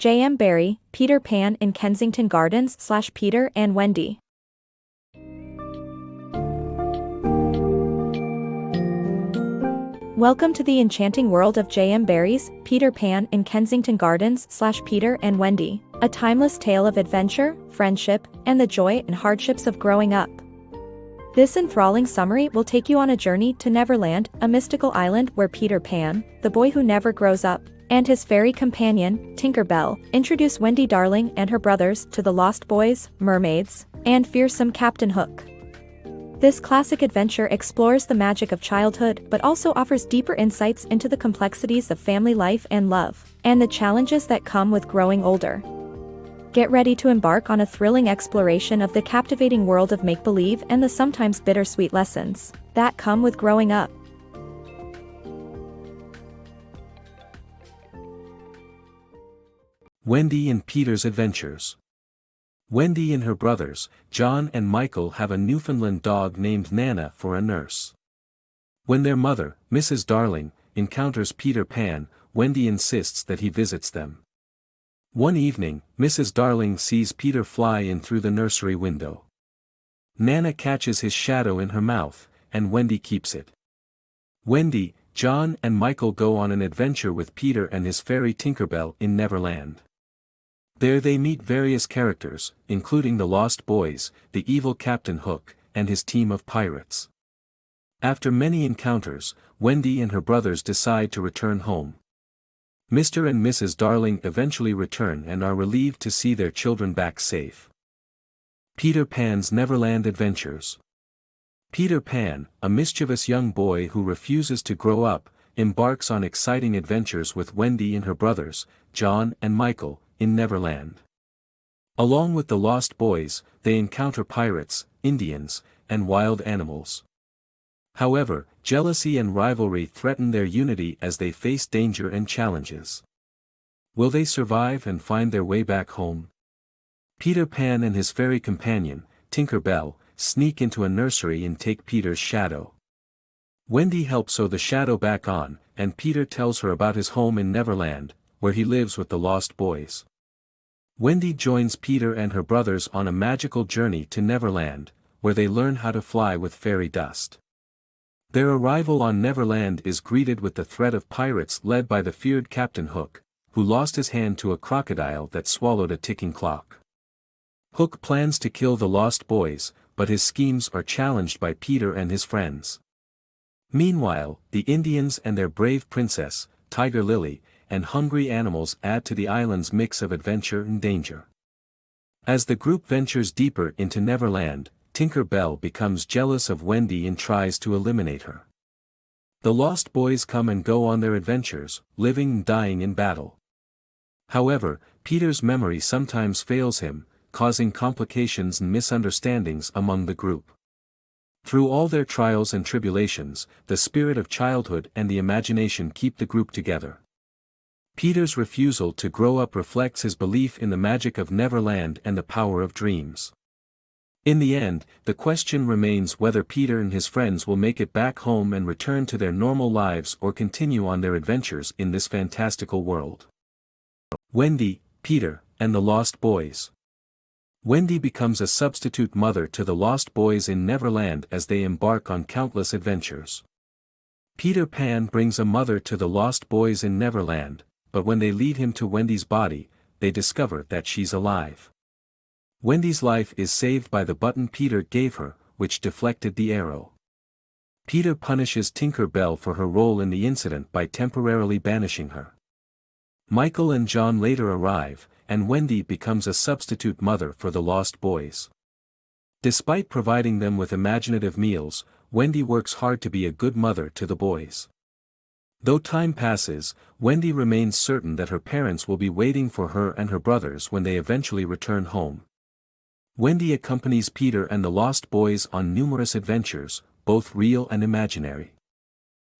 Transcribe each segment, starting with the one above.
J.M.Barrie, Peter Pan in Kensington Gardens / Peter and Wendy. Welcome to the enchanting world of J.M.Barrie's Peter Pan in Kensington Gardens / Peter and Wendy, a timeless tale of adventure, friendship, and the joy and hardships of growing up. This enthralling summary will take you on a journey to Neverland, a mystical island where Peter Pan, the boy who never grows up, and his fairy companion, Tinker Bell, introduce Wendy Darling and her brothers to the Lost Boys, mermaids, and fearsome Captain Hook. This classic adventure explores the magic of childhood but also offers deeper insights into the complexities of family life and love, and the challenges that come with growing older. Get ready to embark on a thrilling exploration of the captivating world of make-believe and the sometimes bittersweet lessons that come with growing up. Wendy and Peter's Adventures. Wendy and her brothers, John and Michael, have a Newfoundland dog named Nana for a nurse. When their mother, Mrs. Darling, encounters Peter Pan, Wendy insists that he visits them. One evening, Mrs. Darling sees Peter fly in through the nursery window. Nana catches his shadow in her mouth, and Wendy keeps it. Wendy, John and Michael go on an adventure with Peter and his fairy Tinkerbell in Neverland. There they meet various characters, including the Lost Boys, the evil Captain Hook, and his team of pirates. After many encounters, Wendy and her brothers decide to return home. Mr. and Mrs. Darling eventually return and are relieved to see their children back safe. Peter Pan's Neverland Adventures. Peter Pan, a mischievous young boy who refuses to grow up, embarks on exciting adventures with Wendy and her brothers, John and Michael, in Neverland. Along with the Lost Boys, they encounter pirates, Indians, and wild animals. However, jealousy and rivalry threaten their unity as they face danger and challenges. Will they survive and find their way back home? Peter Pan and his fairy companion, Tinker Bell, sneak into a nursery and take Peter's shadow. Wendy helps sew the shadow back on, and Peter tells her about his home in Neverland, where he lives with the Lost Boys. Wendy joins Peter and her brothers on a magical journey to Neverland, where they learn how to fly with fairy dust. Their arrival on Neverland is greeted with the threat of pirates led by the feared Captain Hook, who lost his hand to a crocodile that swallowed a ticking clock. Hook plans to kill the Lost Boys, but his schemes are challenged by Peter and his friends. Meanwhile, the Indians and their brave princess, Tiger Lily, and hungry animals add to the island's mix of adventure and danger. As the group ventures deeper into Neverland, Tinker Bell becomes jealous of Wendy and tries to eliminate her. The Lost Boys come and go on their adventures, living and dying in battle. However, Peter's memory sometimes fails him, causing complications and misunderstandings among the group. Through all their trials and tribulations, the spirit of childhood and the imagination keep the group together. Peter's refusal to grow up reflects his belief in the magic of Neverland and the power of dreams. In the end, the question remains whether Peter and his friends will make it back home and return to their normal lives or continue on their adventures in this fantastical world. Wendy, Peter, and the Lost Boys. Wendy becomes a substitute mother to the Lost Boys in Neverland as they embark on countless adventures. Peter Pan brings a mother to the Lost Boys in Neverland, but when they lead him to Wendy's body, they discover that she's alive. Wendy's life is saved by the button Peter gave her, which deflected the arrow. Peter punishes Tinker Bell for her role in the incident by temporarily banishing her. Michael and John later arrive, and Wendy becomes a substitute mother for the Lost Boys. Despite providing them with imaginative meals, Wendy works hard to be a good mother to the boys. Though time passes, Wendy remains certain that her parents will be waiting for her and her brothers when they eventually return home. Wendy accompanies Peter and the Lost Boys on numerous adventures, both real and imaginary.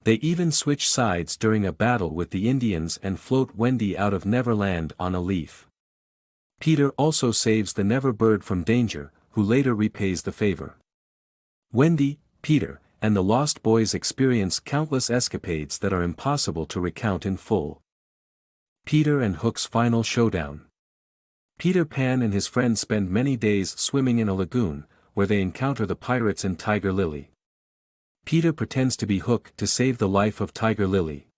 They even switch sides during a battle with the Indians and float Wendy out of Neverland on a leaf. Peter also saves the Never Bird from danger, who later repays the favor. Wendy, Peter, and the Lost Boys experience countless escapades that are impossible to recount in full. Peter and Hook's final showdown. Peter Pan and his friends spend many days swimming in a lagoon, where they encounter the pirates and Tiger Lily. Peter pretends to be Hook to save the life of Tiger Lily.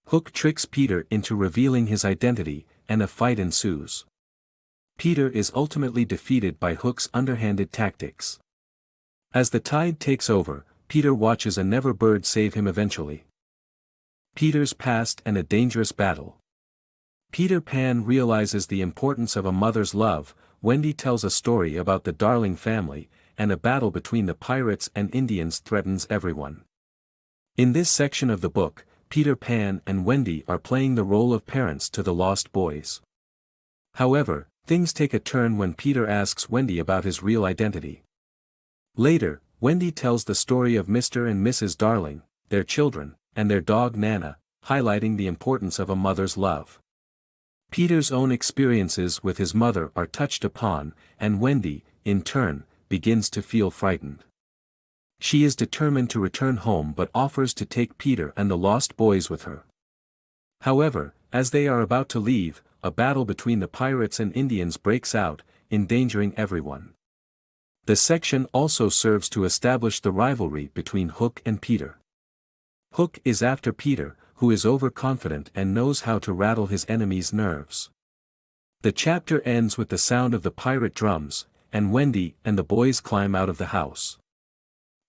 Hook tricks Peter into revealing his identity, and a fight ensues. Peter is ultimately defeated by Hook's underhanded tactics. As the tide takes over, Peter watches a Neverbird save him eventually. Peter's past and a dangerous battle. Peter Pan realizes the importance of a mother's love. Wendy tells a story about the Darling family, and a battle between the pirates and Indians threatens everyone. In this section of the book, Peter Pan and Wendy are playing the role of parents to the lost boys. However, things take a turn when Peter asks Wendy about his real identity. Later, Wendy tells the story of Mr. and Mrs. Darling, their children, and their dog Nana, highlighting the importance of a mother's love. Peter's own experiences with his mother are touched upon, and Wendy, in turn, begins to feel frightened. She is determined to return home but offers to take Peter and the lost boys with her. However, as they are about to leave, a battle between the pirates and Indians breaks out, endangering everyone. The section also serves to establish the rivalry between Hook and Peter. Hook is after Peter, who is overconfident and knows how to rattle his enemies' nerves. The chapter ends with the sound of the pirate drums, and Wendy and the boys climb out of the house.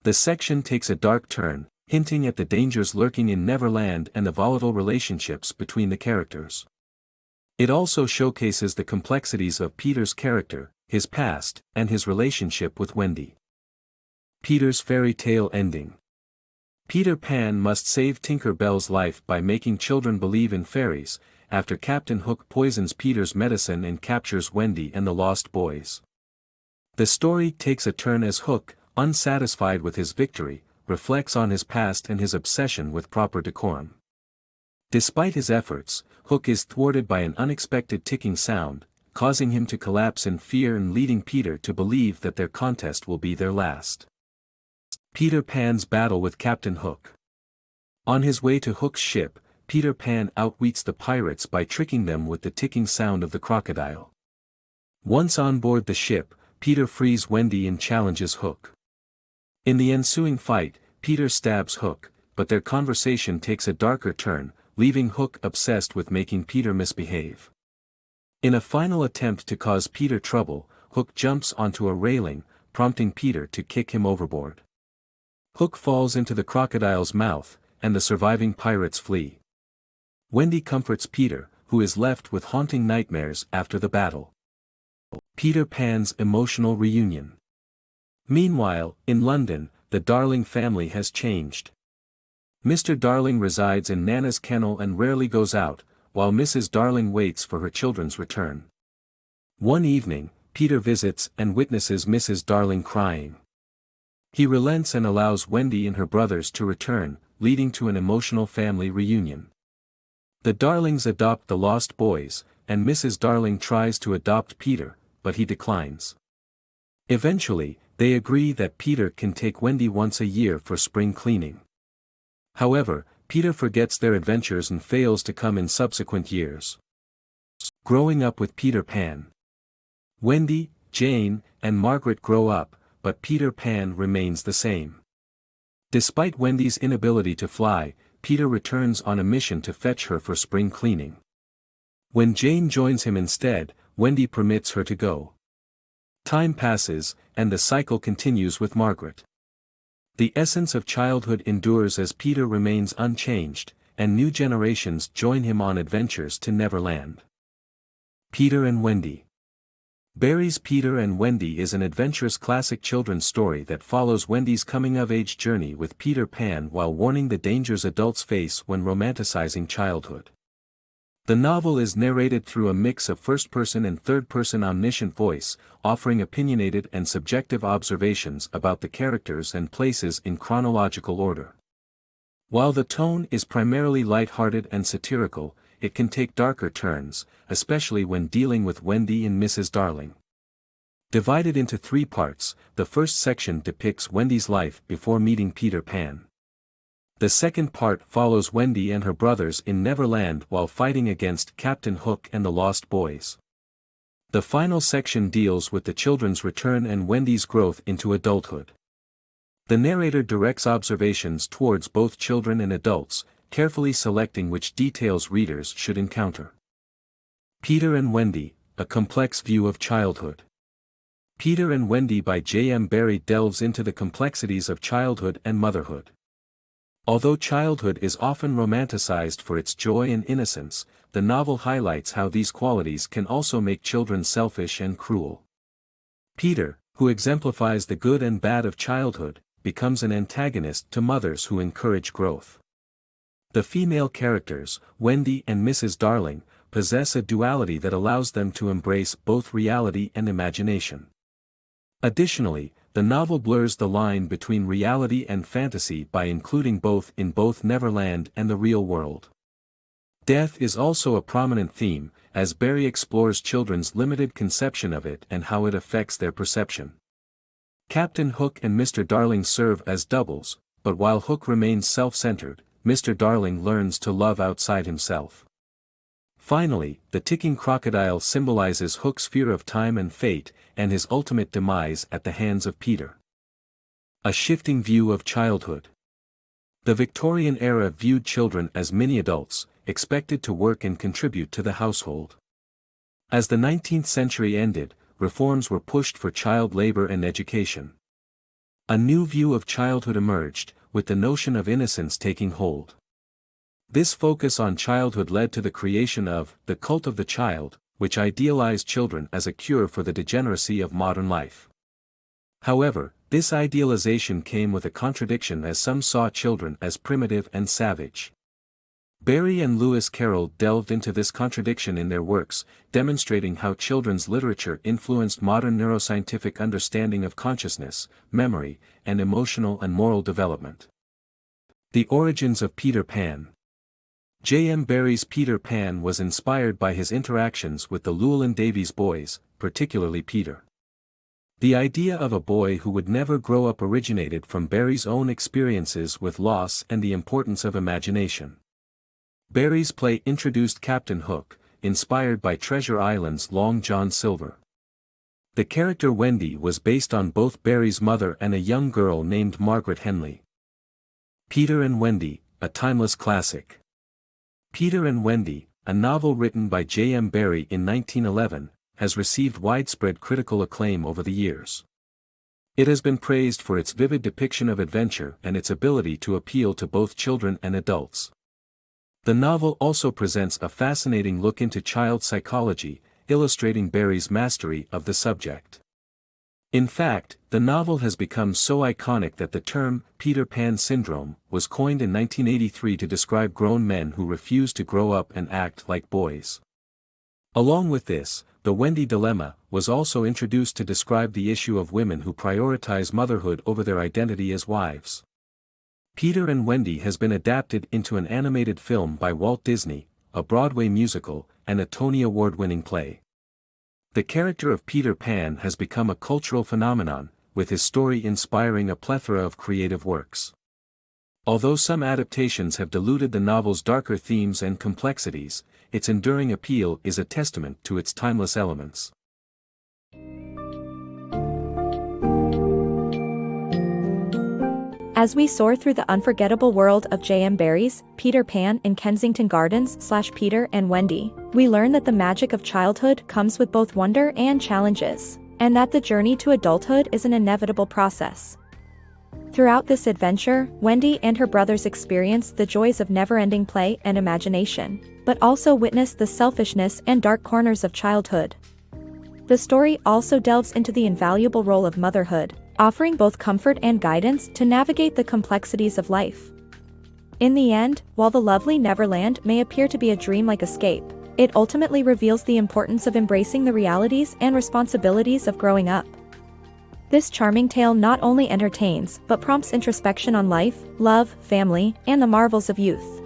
The section takes a dark turn, hinting at the dangers lurking in Neverland and the volatile relationships between the characters. It also showcases the complexities of Peter's character, his past, and his relationship with Wendy. Peter's fairy tale ending. Peter Pan must save Tinker Bell's life by making children believe in fairies, after Captain Hook poisons Peter's medicine and captures Wendy and the lost boys. The story takes a turn as Hook, unsatisfied with his victory, reflects on his past and his obsession with proper decorum. Despite his efforts, Hook is thwarted by an unexpected ticking sound, causing him to collapse in fear and leading Peter to believe that their contest will be their last. Peter Pan's battle with Captain Hook. On his way to Hook's ship, Peter Pan outwits the pirates by tricking them with the ticking sound of the crocodile. Once on board the ship, Peter frees Wendy and challenges Hook. In the ensuing fight, Peter stabs Hook, but their conversation takes a darker turn, leaving Hook obsessed with making Peter misbehave. In a final attempt to cause Peter trouble, Hook jumps onto a railing, prompting Peter to kick him overboard. Hook falls into the crocodile's mouth, and the surviving pirates flee. Wendy comforts Peter, who is left with haunting nightmares after the battle. Peter Pan's emotional reunion. Meanwhile, in London, the Darling family has changed. Mr. Darling resides in Nana's kennel and rarely goes out, while Mrs. Darling waits for her children's return. One evening, Peter visits and witnesses Mrs. Darling crying. He relents and allows Wendy and her brothers to return, leading to an emotional family reunion. The Darlings adopt the lost boys, and Mrs. Darling tries to adopt Peter, but he declines. Eventually, they agree that Peter can take Wendy once a year for spring cleaning. However, Peter forgets their adventures and fails to come in subsequent years. Growing up with Peter Pan. Wendy, Jane, and Margaret grow up, but Peter Pan remains the same. Despite Wendy's inability to fly, Peter returns on a mission to fetch her for spring cleaning. When Jane joins him instead, Wendy permits her to go. Time passes, and the cycle continues with Margaret. The essence of childhood endures as Peter remains unchanged, and new generations join him on adventures to Neverland. Peter and Wendy. Barrie's Peter and Wendy is an adventurous classic children's story that follows Wendy's coming-of-age journey with Peter Pan while warning the dangers adults face when romanticizing childhood. The novel is narrated through a mix of first-person and third-person omniscient voice, offering opinionated and subjective observations about the characters and places in chronological order. While the tone is primarily light-hearted and satirical, it can take darker turns, especially when dealing with Wendy and Mrs. Darling. Divided into 3 parts, the first section depicts Wendy's life before meeting Peter Pan. The second part follows Wendy and her brothers in Neverland while fighting against Captain Hook and the Lost Boys. The final section deals with the children's return and Wendy's growth into adulthood. The narrator directs observations towards both children and adults, carefully selecting which details readers should encounter. Peter and Wendy, a complex view of childhood. Peter and Wendy by J.M.Barrie delves into the complexities of childhood and motherhood. Although childhood is often romanticized for its joy and innocence, the novel highlights how these qualities can also make children selfish and cruel. Peter, who exemplifies the good and bad of childhood, becomes an antagonist to mothers who encourage growth. The female characters, Wendy and Mrs. Darling, possess a duality that allows them to embrace both reality and imagination. Additionally, the novel blurs the line between reality and fantasy by including both in both Neverland and the real world. Death is also a prominent theme, as Barrie explores children's limited conception of it and how it affects their perception. Captain Hook and Mr. Darling serve as doubles, but while Hook remains self-centered, Mr. Darling learns to love outside himself. Finally, the ticking crocodile symbolizes Hook's fear of time and fate, and his ultimate demise at the hands of Peter. A shifting view of childhood. The Victorian era viewed children as mini-adults, expected to work and contribute to the household. As the 19th century ended, reforms were pushed for child labor and education. A new view of childhood emerged, with the notion of innocence taking hold. This focus on childhood led to the creation of The Cult of the Child, which idealized children as a cure for the degeneracy of modern life. However, this idealization came with a contradiction as some saw children as primitive and savage. Barrie and Lewis Carroll delved into this contradiction in their works, demonstrating how children's literature influenced modern neuroscientific understanding of consciousness, memory, and emotional and moral development. The origins of Peter Pan. J.M.Barrie's Peter Pan was inspired by his interactions with the Llewellyn Davies boys, particularly Peter. The idea of a boy who would never grow up originated from Barrie's own experiences with loss and the importance of imagination. Barrie's play introduced Captain Hook, inspired by Treasure Island's Long John Silver. The character Wendy was based on both Barrie's mother and a young girl named Margaret Henley. Peter and Wendy, a timeless classic. Peter and Wendy, a novel written by J.M.Barrie in 1911, has received widespread critical acclaim over the years. It has been praised for its vivid depiction of adventure and its ability to appeal to both children and adults. The novel also presents a fascinating look into child psychology, illustrating Barrie's mastery of the subject. In fact, the novel has become so iconic that the term Peter Pan syndrome was coined in 1983 to describe grown men who refuse to grow up and act like boys. Along with this, the Wendy dilemma was also introduced to describe the issue of women who prioritize motherhood over their identity as wives. Peter and Wendy has been adapted into an animated film by Walt Disney, a Broadway musical, and a Tony Award-winning play. The character of Peter Pan has become a cultural phenomenon, with his story inspiring a plethora of creative works. Although some adaptations have diluted the novel's darker themes and complexities, its enduring appeal is a testament to its timeless elements. As we soar through the unforgettable world of J.M.Barrie's Peter Pan in Kensington Gardens / Peter and Wendy, we learn that the magic of childhood comes with both wonder and challenges, and that the journey to adulthood is an inevitable process. Throughout this adventure, Wendy and her brothers experience the joys of never-ending play and imagination, but also witness the selfishness and dark corners of childhood. The story also delves into the invaluable role of motherhood, offering both comfort and guidance to navigate the complexities of life. In the end, while the lovely Neverland may appear to be a dreamlike escape, it ultimately reveals the importance of embracing the realities and responsibilities of growing up. This charming tale not only entertains but prompts introspection on life, love, family, and the marvels of youth.